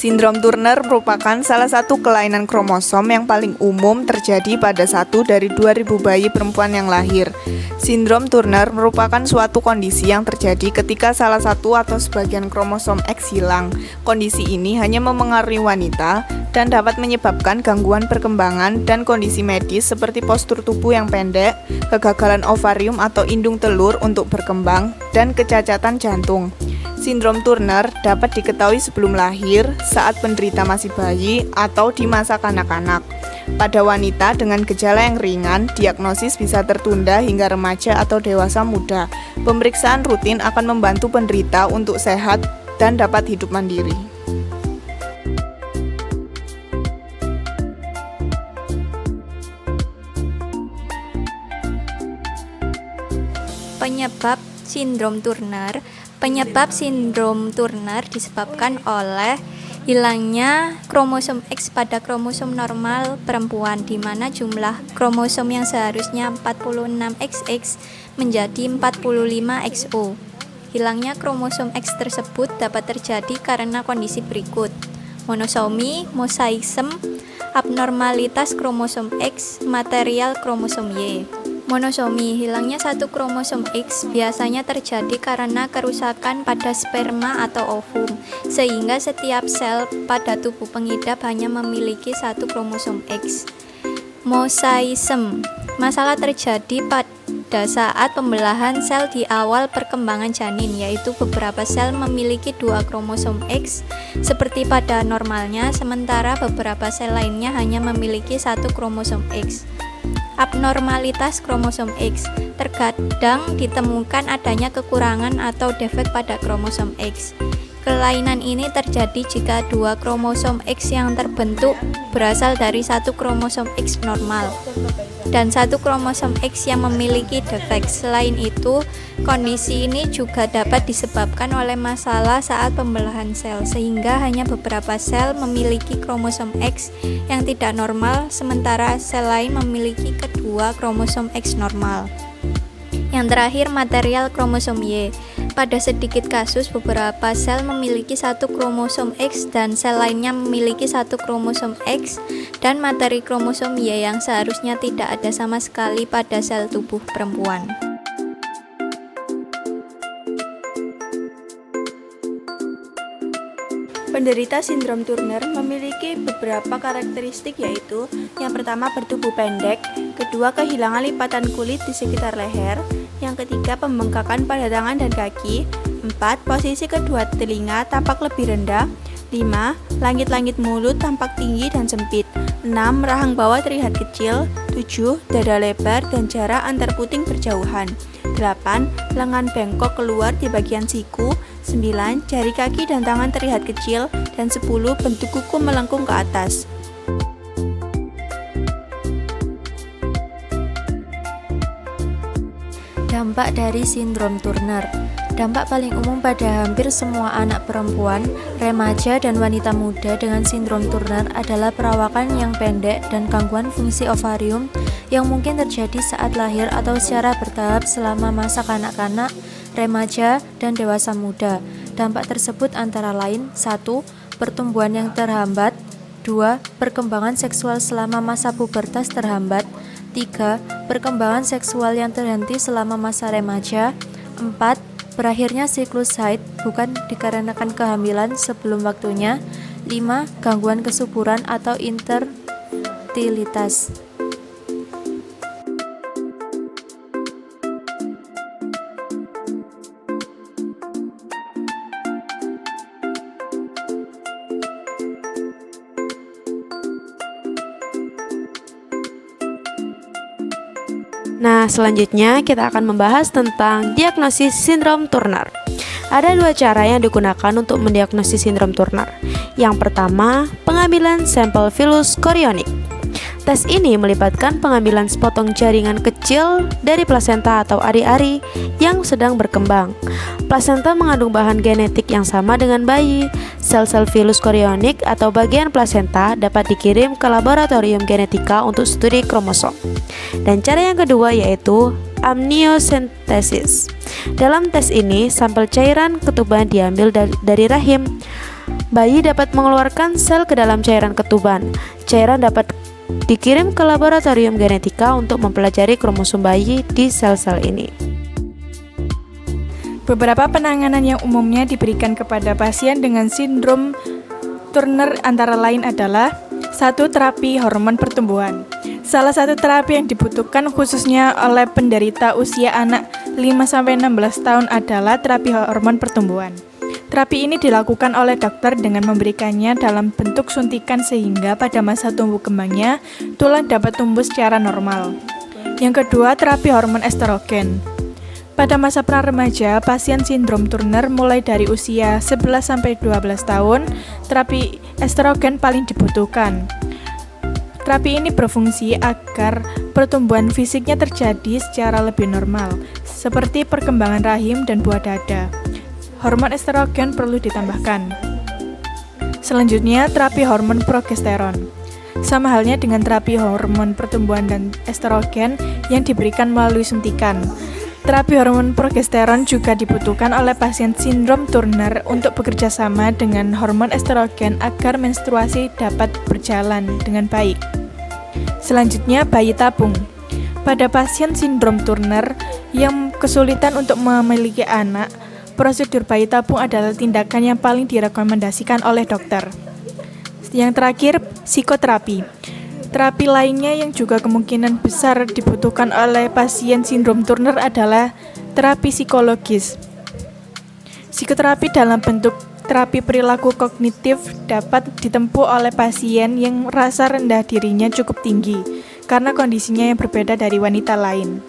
Sindrom Turner merupakan salah satu kelainan kromosom yang paling umum terjadi pada 1 dari 2.000 bayi perempuan yang lahir. Sindrom Turner merupakan suatu kondisi yang terjadi ketika salah satu atau sebagian kromosom X hilang. Kondisi ini hanya memengaruhi wanita dan dapat menyebabkan gangguan perkembangan dan kondisi medis seperti postur tubuh yang pendek, kegagalan ovarium atau indung telur untuk berkembang, dan kecacatan jantung. Sindrom Turner dapat diketahui sebelum lahir, saat penderita masih bayi, atau di masa kanak-kanak. Pada wanita dengan gejala yang ringan, diagnosis bisa tertunda hingga remaja atau dewasa muda. Pemeriksaan rutin akan membantu penderita untuk sehat dan dapat hidup mandiri. Penyebab sindrom Turner disebabkan oleh hilangnya kromosom X pada kromosom normal perempuan, di mana jumlah kromosom yang seharusnya 46XX menjadi 45XO. Hilangnya kromosom X tersebut dapat terjadi karena kondisi berikut: monosomi, mosaisme, abnormalitas kromosom X, material kromosom Y. Monosomi, hilangnya satu kromosom X biasanya terjadi karena kerusakan pada sperma atau ovum, sehingga setiap sel pada tubuh pengidap hanya memiliki satu kromosom X. Mosaisme, masalah terjadi pada saat pembelahan sel di awal perkembangan janin, yaitu beberapa sel memiliki dua kromosom X seperti pada normalnya, sementara beberapa sel lainnya hanya memiliki satu kromosom X. Abnormalitas kromosom X, terkadang ditemukan adanya kekurangan atau defek pada kromosom X. Kelainan ini terjadi jika dua kromosom X yang terbentuk berasal dari satu kromosom X normal dan satu kromosom X yang memiliki defek. Selain itu, kondisi ini juga dapat disebabkan oleh masalah saat pembelahan sel, sehingga hanya beberapa sel memiliki kromosom X yang tidak normal, sementara sel lain memiliki kedua kromosom X normal. Yang terakhir, material kromosom Y. Pada sedikit kasus, beberapa sel memiliki satu kromosom X dan sel lainnya memiliki satu kromosom X dan materi kromosom Y yang seharusnya tidak ada sama sekali pada sel tubuh perempuan. Penderita sindrom Turner memiliki beberapa karakteristik, yaitu yang pertama bertubuh pendek, kedua kehilangan lipatan kulit di sekitar leher, yang ketiga pembengkakan pada tangan dan kaki, 4 posisi kedua telinga tampak lebih rendah, 5 langit-langit mulut tampak tinggi dan sempit, 6 rahang bawah terlihat kecil, 7 dada lebar dan jarak antar puting berjauhan, 8 lengan bengkok keluar di bagian siku, 9 jari kaki dan tangan terlihat kecil, dan 10 bentuk kuku melengkung ke atas. Dampak dari sindrom Turner. Dampak paling umum pada hampir semua anak perempuan, remaja, dan wanita muda dengan sindrom Turner adalah perawakan yang pendek dan gangguan fungsi ovarium yang mungkin terjadi saat lahir atau secara bertahap selama masa kanak-kanak, remaja, dan dewasa muda. Dampak tersebut antara lain: 1. Pertumbuhan yang terhambat, 2. Perkembangan seksual selama masa pubertas terhambat, 3. Perkembangan seksual yang terhenti selama masa remaja, 4. Berakhirnya siklus haid bukan dikarenakan kehamilan sebelum waktunya, 5. Gangguan kesuburan atau infertilitas. Nah, selanjutnya kita akan membahas tentang diagnosis sindrom Turner. Ada dua cara yang digunakan untuk mendiagnosis sindrom Turner. Yang pertama, pengambilan sampel filus korionik. Tes ini melibatkan pengambilan sepotong jaringan kecil dari plasenta atau ari-ari yang sedang berkembang. Plasenta mengandung bahan genetik yang sama dengan bayi. Sel-sel filus korionik atau bagian plasenta dapat dikirim ke laboratorium genetika untuk studi kromosom. Dan cara yang kedua yaitu amniocentesis. Dalam tes ini, sampel cairan ketuban diambil dari rahim. Bayi dapat mengeluarkan sel ke dalam cairan ketuban. Cairan dapat dikirim ke laboratorium genetika untuk mempelajari kromosom bayi di sel-sel ini. Beberapa penanganan yang umumnya diberikan kepada pasien dengan sindrom Turner antara lain adalah 1. Terapi hormon pertumbuhan. Salah satu terapi yang dibutuhkan khususnya oleh penderita usia anak 5-16 tahun adalah terapi hormon pertumbuhan. Terapi ini dilakukan oleh dokter dengan memberikannya dalam bentuk suntikan sehingga pada masa tumbuh kembangnya tulang dapat tumbuh secara normal. Yang kedua, terapi hormon estrogen. Pada masa pra-remaja, pasien sindrom Turner mulai dari usia 11-12 tahun, terapi estrogen paling dibutuhkan. Terapi ini berfungsi agar pertumbuhan fisiknya terjadi secara lebih normal, seperti perkembangan rahim dan buah dada. Hormon estrogen perlu ditambahkan. Selanjutnya, terapi hormon progesteron. Sama halnya dengan terapi hormon pertumbuhan dan estrogen yang diberikan melalui suntikan. Terapi hormon progesteron juga dibutuhkan oleh pasien sindrom Turner untuk bekerja sama dengan hormon estrogen agar menstruasi dapat berjalan dengan baik. Selanjutnya, bayi tabung. Pada pasien sindrom Turner yang kesulitan untuk memiliki anak, prosedur bayi tabung adalah tindakan yang paling direkomendasikan oleh dokter. Yang terakhir, psikoterapi. Terapi lainnya yang juga kemungkinan besar dibutuhkan oleh pasien sindrom Turner adalah terapi psikologis. Psikoterapi dalam bentuk terapi perilaku kognitif dapat ditempuh oleh pasien yang rasa rendah dirinya cukup tinggi karena kondisinya yang berbeda dari wanita lain.